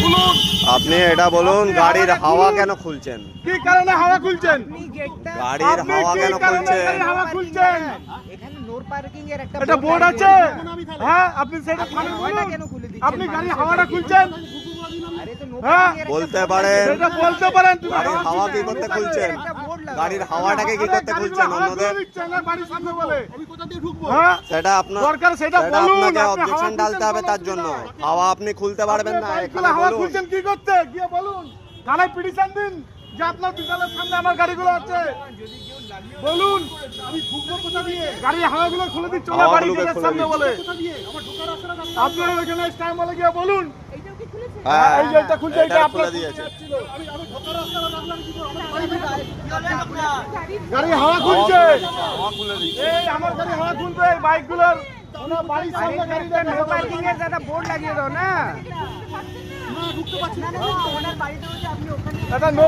খুলুন। আপনি এটা বলুন, গাড়ির হাওয়া কেন খুলছেন? কি কারণে হাওয়া খুলছেন? গাড়ির হাওয়া কেন খুলছেন? হাওয়া খুলছেন? এখানে নো পার্কিং এর একটা এটা বোর্ড আছে। হ্যাঁ, আপনি সেটা ফাঁড়ি বলুন। কেন খুলে দিচ্ছেন? আপনি গাড়ির হাওয়াটা খুলছেন। আরে তো নো হ্যাঁ, পার্কিং এর বলতে পারেন সেটা বলতে পারেন। তুমি গাড়ির হাওয়া কি করতে খুলছেন? গাড়ির হাওয়াটাকে কি করতে খুলছেন অন্যদের? বাড়ির সামনে বলে আমি কোথা দিয়ে ঢুকবো? হ্যাঁ, সেটা আপনার দরকার সেটা সেটা বলুন। আপনাকে আপনি অবজেকশন হাওয়া ডালতে হবে খুলছেন তার জন্য। হাওয়া আপনি খুলতে পারবেন না, আপনি এখানে হাওয়া বলুন। খুলছেন কি করতে? গিয়ে বলুন, থানায় পিটিশন দিন যে আপনার বিদ্যালয়ের সামনে আমার গাড়িগুলো আছে। বলুন, আমি ঢুকবো কোথা দিয়ে? গাড়ি হাওয়াগুলো খুলে দিন, চলে হাওয়াগুলোকে বাড়ি গেটের খুলে সামনে দিন। বলে। কোথা দিয়ে? আমার ঢোকার রাস্তাটা রাস্তা। আপনার ওইখানে স্টাইম বলে গিয়ে বলুন। হ্যাঁ, এই যে এটা খুলছে, এটা এটা আপনার খুলে দিয়েছে। আমি ঢোকার রাস্তাটা রাখলাম কি করে? আমার বাড়ি গাড়ি হাওয়া খুলছে। হাওয়া খুলে দিচ্ছে। এই আমার গাড়ি হাওয়া খুলবে, এই বাইকগুলোর ওনার বাড়ির সামনে গাড়ি নো পার্কিং এর একটা বোর্ড লাগিয়ে দাও না। ঢুকতে পারছি না। ওনার বাড়িতে হচ্ছে আপনি ওখানে এটা নো